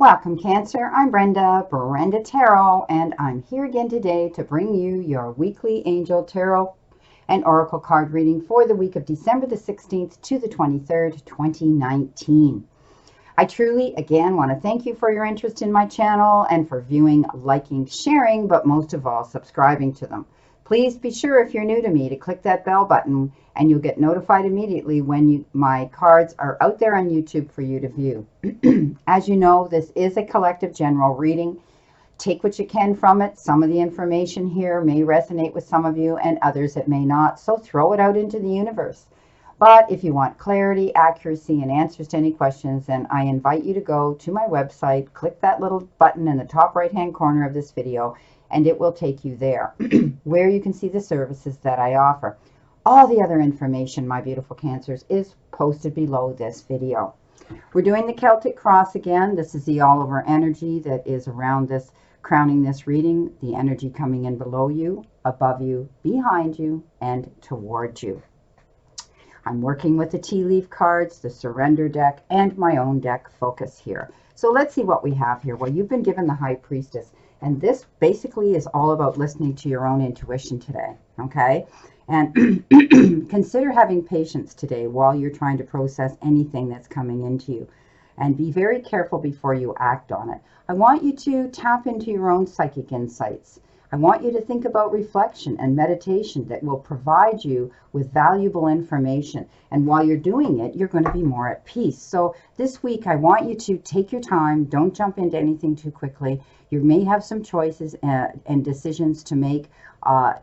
Welcome, Cancer. I'm Brenda Tarot, and I'm here again today to bring you your weekly Angel Tarot and Oracle card reading for the week of December the 16th to the 23rd, 2019. I truly, again, want to thank you for your interest in my channel and for viewing, liking, sharing, but most of all, subscribing to them. Please be sure, if you're new to me, to click that bell button and you'll get notified immediately when my cards are out there on YouTube for you to view. As you know, this is a collective general reading. Take what you can from it. Some of the information here may resonate with some of you and others it may not, so throw it out into the universe. But if you want clarity, accuracy, and answers to any questions, then I invite you to go to my website, click that little button in the top right-hand corner of this video, and it will take you there, where you can see the services that I offer. All the other information, my beautiful Cancers, is posted below this video. We're doing the Celtic Cross again. This is the all-over energy that is around this, crowning this reading, the energy coming in below you, above you, behind you, and towards you. I'm working with the tea leaf cards, the surrender deck, and my own deck Focus here. So let's see what we have here. Well, you've been given the High Priestess, and this basically is all about listening to your own intuition today, okay? And consider having patience today while you're trying to process anything that's coming into you. And be very careful before you act on it. I want you to tap into your own psychic insights. I want you to think about reflection and meditation that will provide you with valuable information. And while you're doing it, you're going to be more at peace. So this week, I want you to take your time. Don't jump into anything too quickly. You may have some choices and decisions to make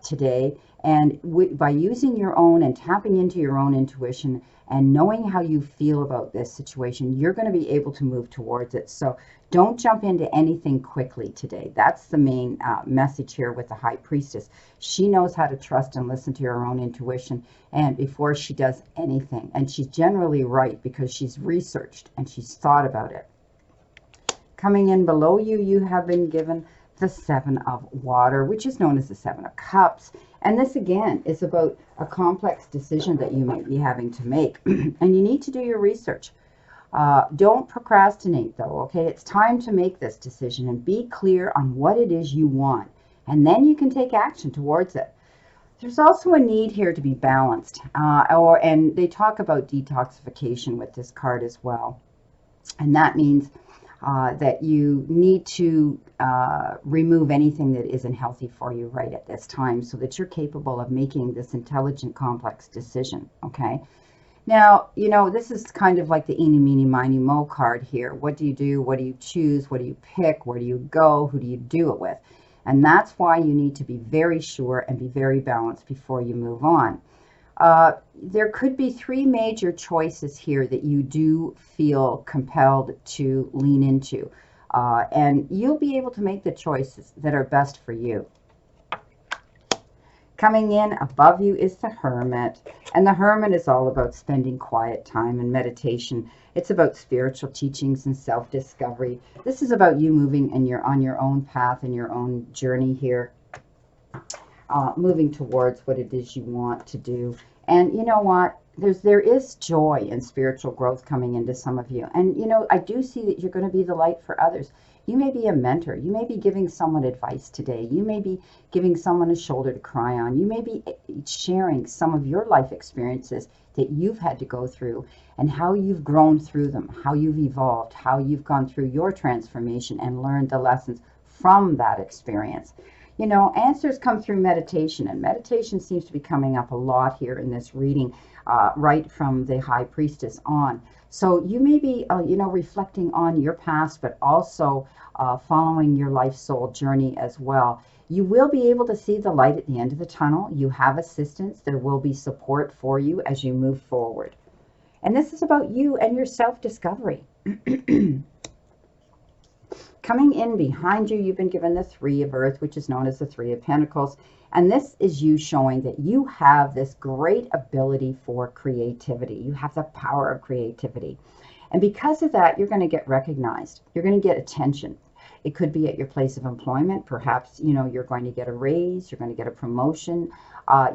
today. And by using your own and tapping into your own intuition and knowing how you feel about this situation, you're going to be able to move towards it. So don't jump into anything quickly today. That's the main message here with the High Priestess. She knows how to trust and listen to her own intuition and before she does anything. And she's generally right because she's researched and she's thought about it. Coming in below you, you have been given the Seven of Water, which is known as the Seven of Cups. And this, again, is about a complex decision that you may be having to make. And you need to do your research. Don't procrastinate, though, okay? It's time to make this decision and be clear on what it is you want. And then you can take action towards it. There's also a need here to be balanced. And they talk about detoxification with this card as well. And that means that you need to remove anything that isn't healthy for you right at this time so that you're capable of making this intelligent, complex decision, okay? Now, you know, this is kind of like the eeny, meeny, miny, mo card here. What do you do? What do you choose? What do you pick? Where do you go? Who do you do it with? And that's why you need to be very sure and be very balanced before you move on. There could be three major choices here that you do feel compelled to lean into. And you'll be able to make the choices that are best for you. Coming in above you is the Hermit. And the Hermit is all about spending quiet time and meditation. It's about spiritual teachings and self-discovery. This is about you moving and you're on your own path and your own journey here. Moving towards what it is you want to do. And you know what? There is joy and spiritual growth coming into some of you. And you know, I do see that you're going to be the light for others. You may be a mentor. You may be giving someone advice today. You may be giving someone a shoulder to cry on. You may be sharing some of your life experiences that you've had to go through and how you've grown through them, how you've evolved, how you've gone through your transformation and learned the lessons from that experience. You know, answers come through meditation, and meditation seems to be coming up a lot here in this reading, right from the High Priestess on. So you may be, you know, reflecting on your past, but also following your life soul journey as well. You will be able to see the light at the end of the tunnel. You have assistance. There will be support for you as you move forward. And this is about you and your self-discovery. Coming in behind you, you've been given the Three of Earth, which is known as the Three of Pentacles. And this is you showing that you have this great ability for creativity. You have the power of creativity. And because of that, you're going to get recognized. You're going to get attention. It could be at your place of employment. Perhaps, you know, you're going to get a raise, you're going to get a promotion.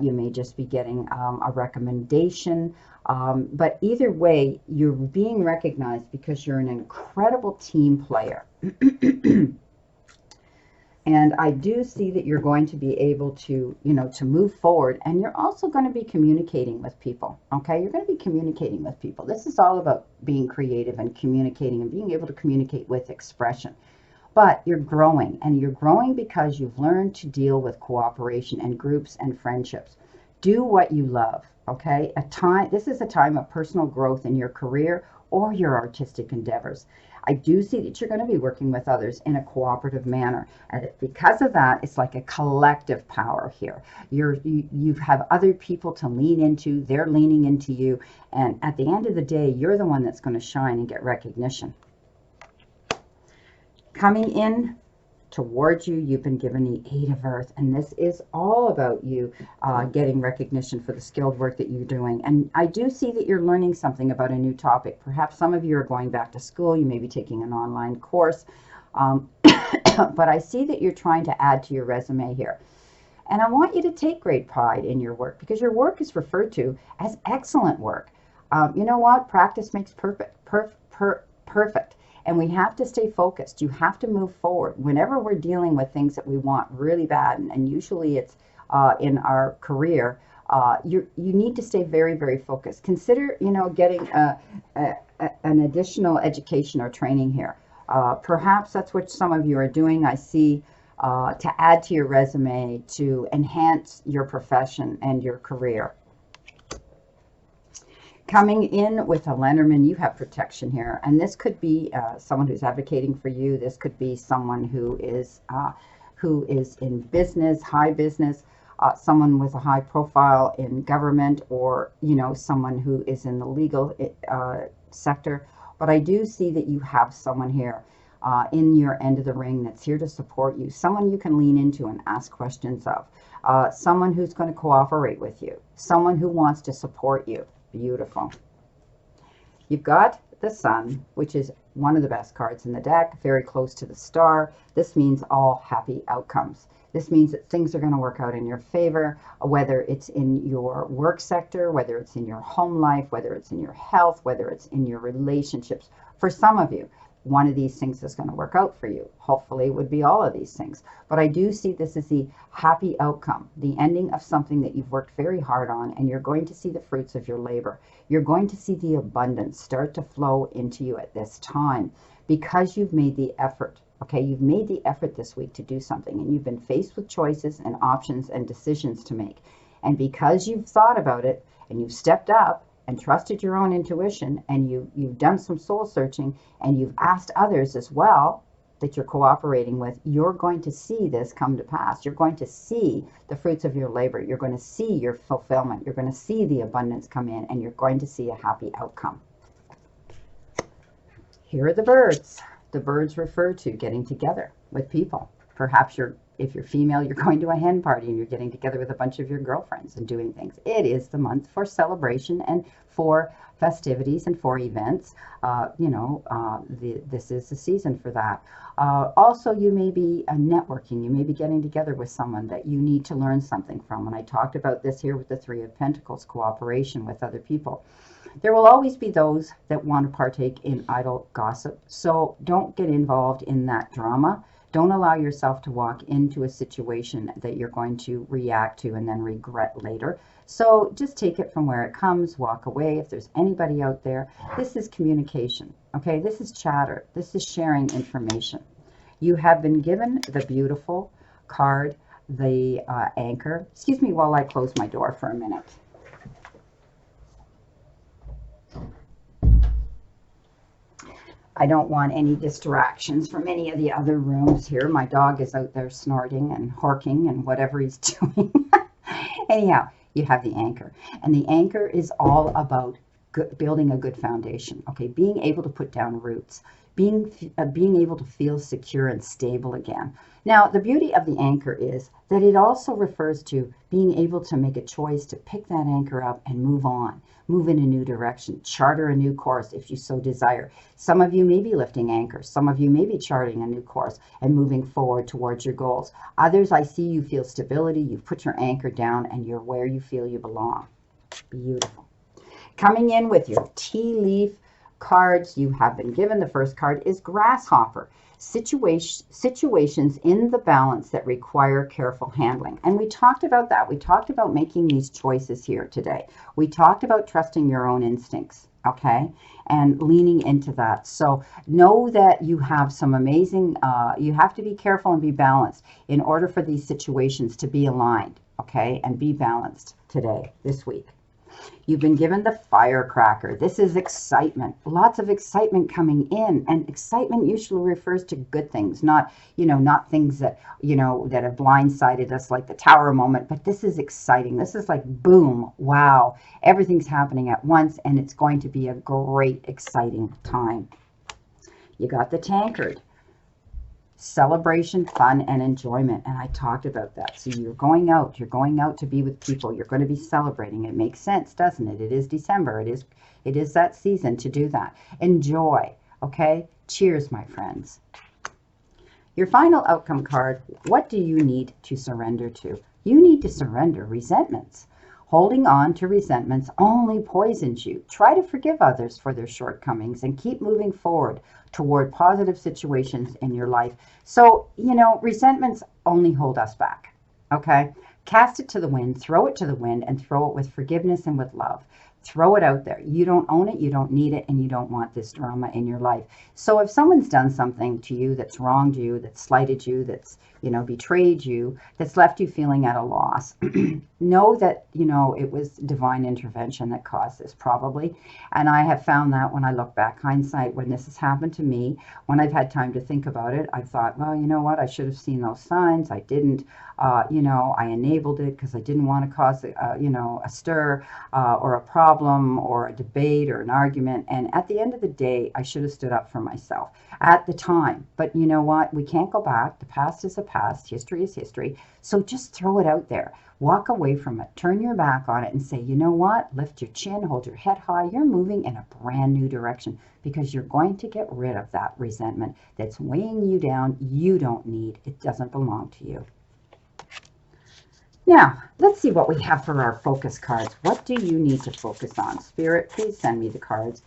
You may just be getting a recommendation. But either way, you're being recognized because you're an incredible team player. And I do see that you're going to be able to, you know, to move forward. And you're also going to be communicating with people. Okay, you're going to be communicating with people. This is all about being creative and communicating and being able to communicate with expression. But you're growing, and you're growing because you've learned to deal with cooperation and groups and friendships. Do what you love. Okay, this is a time of personal growth in your career or your artistic endeavors. I do see that you're going to be working with others in a cooperative manner. And because of that, it's like a collective power here. You have other people to lean into. They're leaning into you. And at the end of the day, you're the one that's going to shine and get recognition. Coming in towards you, you've been given the 8 of Earth, and this is all about you getting recognition for the skilled work that you're doing. And I do see that you're learning something about a new topic. Perhaps some of you are going back to school. You may be taking an online course, but I see that you're trying to add to your resume here. And I want you to take great pride in your work, because your work is referred to as excellent work. You know what? Practice makes perfect. And we have to stay focused. You have to move forward. Whenever we're dealing with things that we want really bad, and usually it's in our career, you need to stay very, very focused. Consider, you know, getting an additional education or training here. Perhaps that's what some of you are doing. I see to add to your resume to enhance your profession and your career. Coming in with a Lenormand, you have protection here. And this could be someone who's advocating for you. This could be someone who is in business, high business, someone with a high profile in government, or, you know, someone who is in the legal sector. But I do see that you have someone here in your end of the ring that's here to support you, someone you can lean into and ask questions of, someone who's going to cooperate with you, someone who wants to support you. Beautiful. You've got the Sun, which is one of the best cards in the deck, very close to the Star. This means all happy outcomes. This means that things are going to work out in your favor, whether it's in your work sector, whether it's in your home life, whether it's in your health, whether it's in your relationships. For some of you, one of these things is going to work out for you. Hopefully it would be all of these things. But I do see this as the happy outcome, the ending of something that you've worked very hard on, and you're going to see the fruits of your labor. You're going to see the abundance start to flow into you at this time because you've made the effort. Okay, you've made the effort this week to do something, and you've been faced with choices and options and decisions to make. And because you've thought about it and you've stepped up and trusted your own intuition, and you've done some soul searching, and you've asked others as well that you're cooperating with, you're going to see this come to pass. You're going to see the fruits of your labor. You're going to see your fulfillment. You're going to see the abundance come in, and you're going to see a happy outcome. Here are the birds. The birds refer to getting together with people. Perhaps if you're female, you're going to a hen party and you're getting together with a bunch of your girlfriends and doing things. It is the month for celebration and for festivities and for events. This is the season for that. Also, you may be networking. You may be getting together with someone that you need to learn something from. And I talked about this here with the Three of Pentacles, cooperation with other people. There will always be those that want to partake in idle gossip. So don't get involved in that drama. Don't allow yourself to walk into a situation that you're going to react to and then regret later. So just take it from where it comes, walk away. If there's anybody out there, this is communication, okay? This is chatter. This is sharing information. You have been given the beautiful card, the anchor. Excuse me while I close my door for a minute. I don't want any distractions from any of the other rooms here. My dog is out there snorting and horking and whatever he's doing. Anyhow, you have the anchor. And the anchor is all about building a good foundation, okay? Being able to put down roots. being able to feel secure and stable again. Now, the beauty of the anchor is that it also refers to being able to make a choice to pick that anchor up and move on, move in a new direction, charter a new course if you so desire. Some of you may be lifting anchors. Some of you may be charting a new course and moving forward towards your goals. Others, I see you feel stability. You've put your anchor down and you're where you feel you belong. Beautiful. Coming in with your tea leaf cards you have been given. The first card is grasshopper. Situations in the balance that require careful handling. And we talked about that. We talked about making these choices here today. We talked about trusting your own instincts, okay, and leaning into that. So know that you have some amazing, you have to be careful and be balanced in order for these situations to be aligned, okay, and be balanced today, this week. You've been given the firecracker. This is excitement. Lots of excitement coming in, and excitement usually refers to good things, not, not things that, that have blindsided us like the TARO moment, but this is exciting. This is like, boom, wow, everything's happening at once, and it's going to be a great, exciting time. You got the tankard. Celebration, fun, and enjoyment. And I talked about that. So you're going out to be with people. You're going to be celebrating. It makes sense, doesn't it? It is December. It is that season to do that. Enjoy. Okay? Cheers, my friends. Your final outcome card, what do you need to surrender to? You need to surrender resentments. Holding on to resentments only poisons you. Try to forgive others for their shortcomings and keep moving forward toward positive situations in your life. So, resentments only hold us back, okay? Cast it to the wind, throw it to the wind, and throw it with forgiveness and with love. Throw it out there. You don't own it, you don't need it, and you don't want this drama in your life. So if someone's done something to you that's wronged you, that's slighted you, that's, betrayed you, that's left you feeling at a loss, know that, it was divine intervention that caused this probably. And I have found that when I look back, hindsight, when this has happened to me, when I've had time to think about it, I thought, well, you know what, I should have seen those signs. I didn't, I enabled it because I didn't want to cause, a stir or a problem or a debate or an argument. And at the end of the day, I should have stood up for myself at the time. But you know what? We can't go back. The past is the past. History is history. So just throw it out there. Walk away from it. Turn your back on it and say, you know what? Lift your chin, hold your head high. You're moving in a brand new direction because you're going to get rid of that resentment that's weighing you down. You don't need. It doesn't belong to you. Now, let's see what we have for our focus cards. What do you need to focus on? Spirit, please send me the card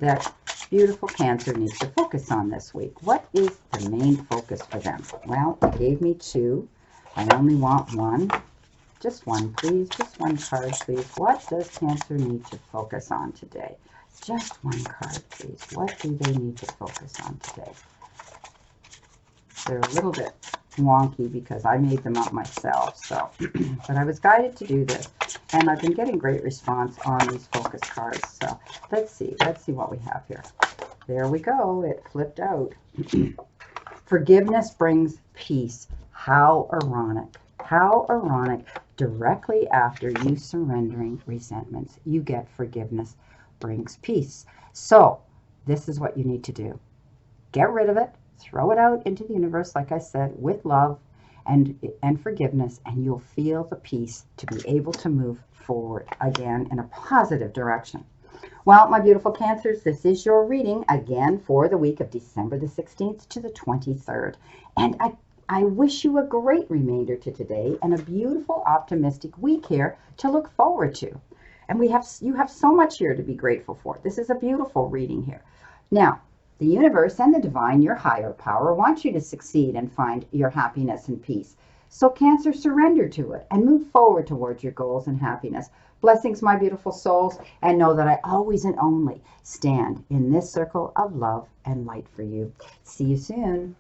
that beautiful Cancer needs to focus on this week. What is the main focus for them? Well, it gave me two. I only want one. Just one, please. Just one card, please. What does Cancer need to focus on today? Just one card, please. What do they need to focus on today? They're a little bit wonky because I made them up myself, so but I was guided to do this, and I've been getting great response on these focus cards. So let's see what we have here. There we go. It flipped out. Forgiveness brings peace. How ironic. How ironic. Directly after you surrendering resentments, you get forgiveness brings peace. So this is what you need to do. Get rid of it. Throw it out into the universe, like I said, with love and forgiveness, and you'll feel the peace to be able to move forward again in a positive direction. Well, my beautiful Cancers, this is your reading again for the week of December the 16th to the 23rd. And I wish you a great remainder to today and a beautiful, optimistic week here to look forward to. And you have so much here to be grateful for. This is a beautiful reading here. Now, the universe and the divine, your higher power, wants you to succeed and find your happiness and peace. So Cancer, surrender to it and move forward towards your goals and happiness. Blessings, my beautiful souls, and know that I always and only stand in this circle of love and light for you. See you soon.